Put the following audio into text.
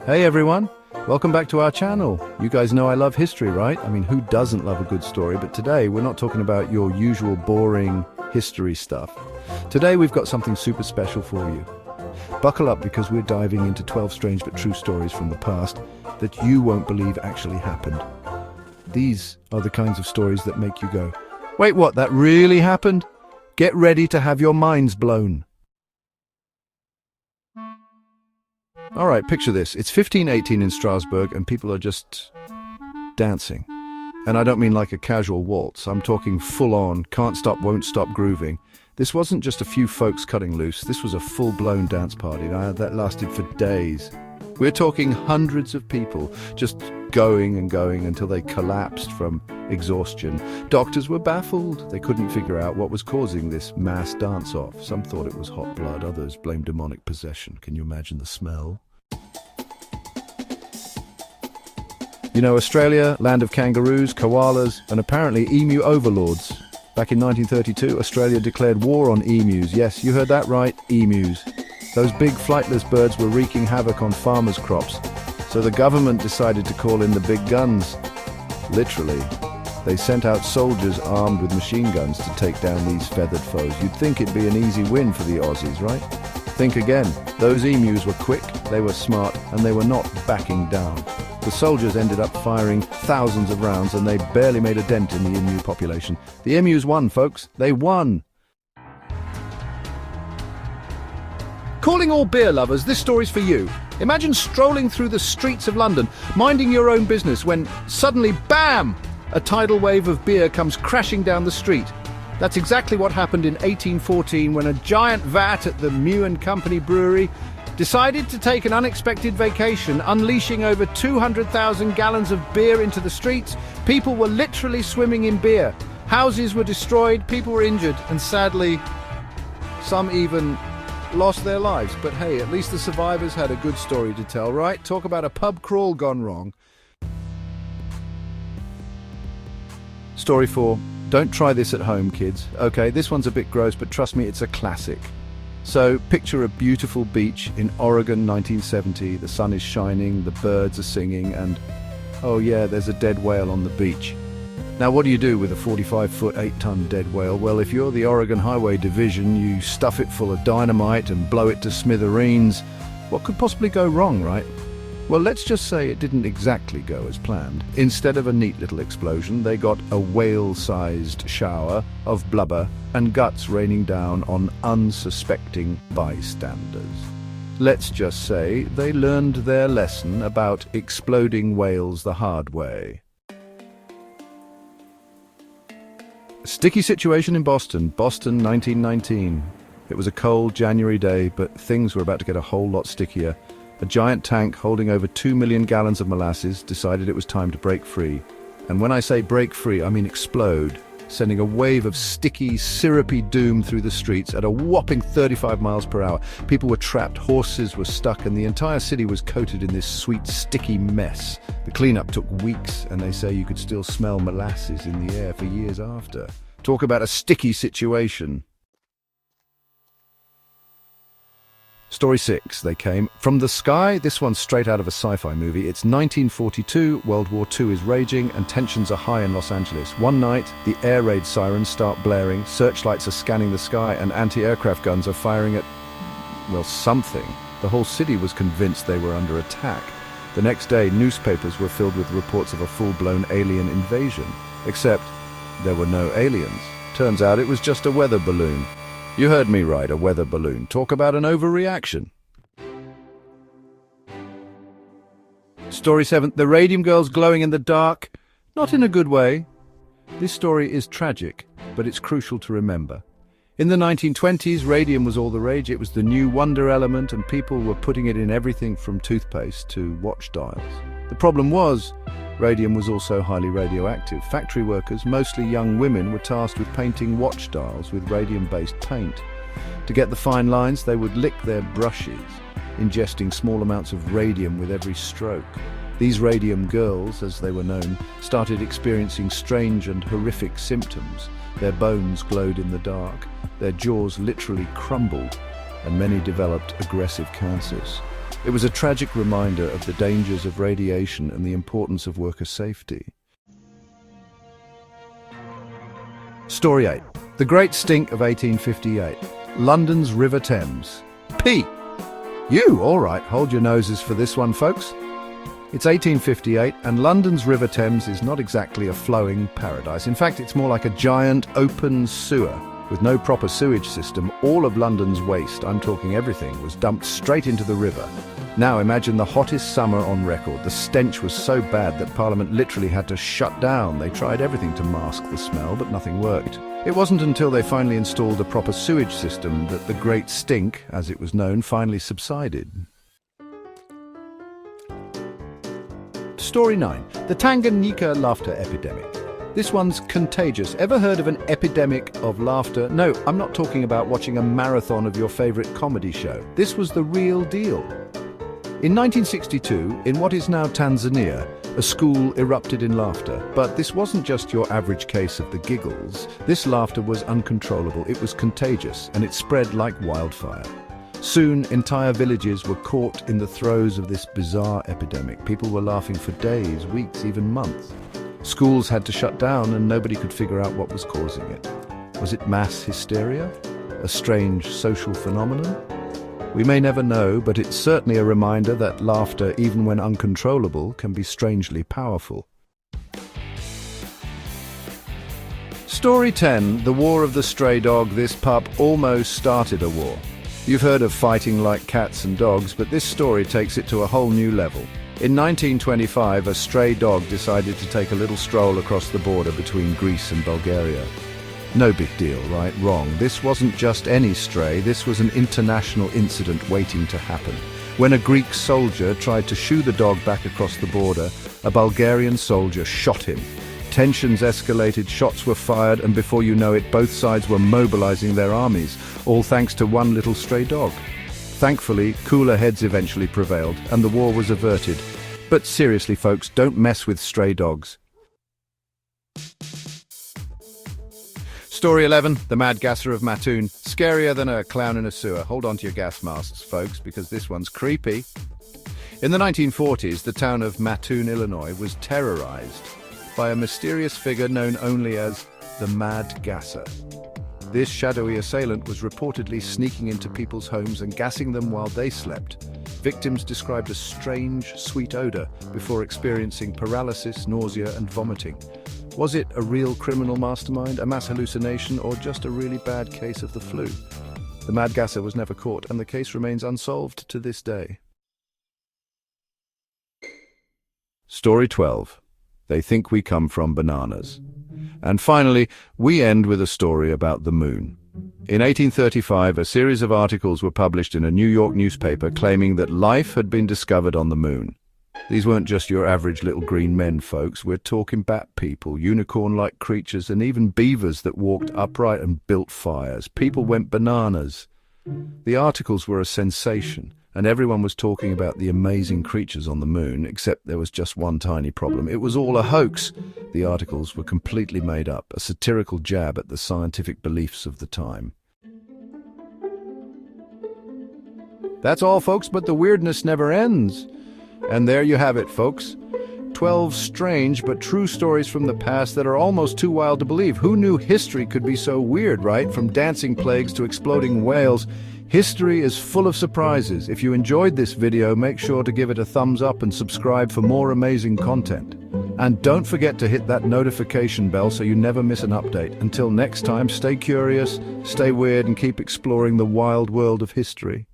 Hey everyone, welcome back to our channel. You guys know I love history, right? I mean, who doesn't love a good story? But today we're not talking about your usual boring history stuff. Today we've got something super special for you. Buckle up because we're diving into 12 strange but true stories from the past that you won't believe actually happened. These are the kinds of stories that make you go, wait, what, that really happened? Get ready to have your minds blown. All right, picture this. It's 1518 in Strasbourg and people are just dancing. And I don't mean like a casual waltz. I'm talking full-on, can't stop, won't stop grooving. This wasn't just a few folks cutting loose. This was a full-blown dance party that lasted for days. We're talking hundreds of people just going and going until they collapsed from exhaustion. Doctors were baffled. They couldn't figure out what was causing this mass dance-off. Some thought it was hot blood, others blamed demonic possession. Can you imagine the smell? You know, Australia, land of kangaroos, koalas, and apparently emu overlords. Back in 1932, Australia declared war on emus. Yes, you heard that right, emus. Those big flightless birds were wreaking havoc on farmers' crops, so the government decided to call in the big guns. Literally, they sent out soldiers armed with machine guns to take down these feathered foes. You'd think it'd be an easy win for the Aussies, right? Think again. Those emus were quick, they were smart, and they were not backing down. The soldiers ended up firing thousands of rounds and they barely made a dent in the emu population. The emus won, folks. They won. Calling all beer lovers, this story's for you. Imagine strolling through the streets of London, minding your own business, when suddenly, bam! A tidal wave of beer comes crashing down the street. That's exactly what happened in 1814 when a giant vat at the Pee-yew Company brewery decided to take an unexpected vacation, unleashing over 200,000 gallons of beer into the streets. People were literally swimming in beer. Houses were destroyed, people were injured, and sadly, some even lost their lives. But hey, at least the survivors had a good story to tell, right? Talk about a pub crawl gone wrong. Story 4. Don't try this at home, kids. Okay, this one's a bit gross, but trust me, it's a classic. So, picture a beautiful beach in Oregon, 1970. The sun is shining, the birds are singing, and oh yeah, there's a dead whale on the beach. Now, what do you do with a 45-foot, 8-ton dead whale? Well, if you're the Oregon Highway Division, you stuff it full of dynamite and blow it to smithereens. What could possibly go wrong, right? Well, let's just say it didn't exactly go as planned. Instead of a neat little explosion, they got a whale-sized shower of blubber and guts raining down on unsuspecting bystanders. Let's just say they learned their lesson about exploding whales the hard way. A sticky situation in Boston, 1919. It was a cold January day, but things were about to get a whole lot stickier. A giant tank holding over 2 million gallons of molasses decided it was time to break free. And when I say break free, I mean explode, sending a wave of sticky, syrupy doom through the streets at a whopping 35 miles per hour. People were trapped, horses were stuck, and the entire city was coated in this sweet, sticky mess. The cleanup took weeks, and they say you could still smell molasses in the air for years after. Talk about a sticky situation. Story 6, they came from the sky. This one's straight out of a sci-fi movie. It's 1942, World War II is raging, and tensions are high in Los Angeles. One night, the air raid sirens start blaring, searchlights are scanning the sky, and anti-aircraft guns are firing at, well, something. The whole city was convinced they were under attack. The next day, newspapers were filled with reports of a full-blown alien invasion. Except, there were no aliens. Turns out it was just a weather balloon. You heard me right, a weather balloon. Talk about an overreaction. Story 7. The radium girls glowing in the dark. Not in a good way. This story is tragic, but it's crucial to remember. In the 1920s, radium was all the rage. It was the new wonder element, and people were putting it in everything from toothpaste to watch dials. The problem was, radium was also highly radioactive. Factory workers, mostly young women, were tasked with painting watch dials with radium-based paint. To get the fine lines, they would lick their brushes, ingesting small amounts of radium with every stroke. These radium girls, as they were known, started experiencing strange and horrific symptoms. Their bones glowed in the dark, their jaws literally crumbled, and many developed aggressive cancers. It was a tragic reminder of the dangers of radiation and the importance of worker safety. Story 8. The Great Stink of 1858. London's River Thames. Pee-yew, all right, hold your noses for this one, folks. It's 1858, and London's River Thames is not exactly a flowing paradise. In fact, it's more like a giant open sewer. With no proper sewage system, all of London's waste, I'm talking everything, was dumped straight into the river. Now imagine the hottest summer on record. The stench was so bad that Parliament literally had to shut down. They tried everything to mask the smell, but nothing worked. It wasn't until they finally installed a proper sewage system that the Great Stink, as it was known, finally subsided. Story 9. The Tanganyika laughter epidemic. This one's contagious. Ever heard of an epidemic of laughter? No, I'm not talking about watching a marathon of your favorite comedy show. This was the real deal. In 1962, in what is now Tanzania, a school erupted in laughter. But this wasn't just your average case of the giggles. This laughter was uncontrollable, it was contagious, and it spread like wildfire. Soon, entire villages were caught in the throes of this bizarre epidemic. People were laughing for days, weeks, even months. Schools had to shut down and nobody could figure out what was causing it. Was it mass hysteria? A strange social phenomenon? We may never know, but it's certainly a reminder that laughter, even when uncontrollable, can be strangely powerful. Story 10. The War of the Stray Dog. This pup almost started a war. You've heard of fighting like cats and dogs, but this story takes it to a whole new level. In 1925, a stray dog decided to take a little stroll across the border between Greece and Bulgaria. No big deal, right? Wrong. This wasn't just any stray, this was an international incident waiting to happen. When a Greek soldier tried to shoo the dog back across the border, a Bulgarian soldier shot him. Tensions escalated, shots were fired, and before you know it, both sides were mobilizing their armies, all thanks to one little stray dog. Thankfully, cooler heads eventually prevailed, and the war was averted. But seriously, folks, don't mess with stray dogs. Story 11, the Mad Gasser of Mattoon. Scarier than a clown in a sewer. Hold on to your gas masks, folks, because this one's creepy. In the 1940s, the town of Mattoon, Illinois, was terrorized by a mysterious figure known only as the Mad Gasser. This shadowy assailant was reportedly sneaking into people's homes and gassing them while they slept. Victims described a strange, sweet odor before experiencing paralysis, nausea, and vomiting. Was it a real criminal mastermind, a mass hallucination, or just a really bad case of the flu? The Mad Gasser was never caught, and the case remains unsolved to this day. Story 12. They think we come from bananas. And finally, we end with a story about the moon. In 1835, a series of articles were published in a New York newspaper claiming that life had been discovered on the moon. These weren't just your average little green men, folks. We're talking bat people, unicorn-like creatures, and even beavers that walked upright and built fires. People went bananas. The articles were a sensation, and everyone was talking about the amazing creatures on the moon, except there was just one tiny problem. It was all a hoax. The articles were completely made up, a satirical jab at the scientific beliefs of the time. That's all, folks, but the weirdness never ends. And there you have it, folks. 12 strange but true stories from the past that are almost too wild to believe. Who knew history could be so weird, right? From dancing plagues to exploding whales. History is full of surprises. If you enjoyed this video, make sure to give it a thumbs up and subscribe for more amazing content. And don't forget to hit that notification bell so you never miss an update. Until next time, stay curious, stay weird, and keep exploring the wild world of history.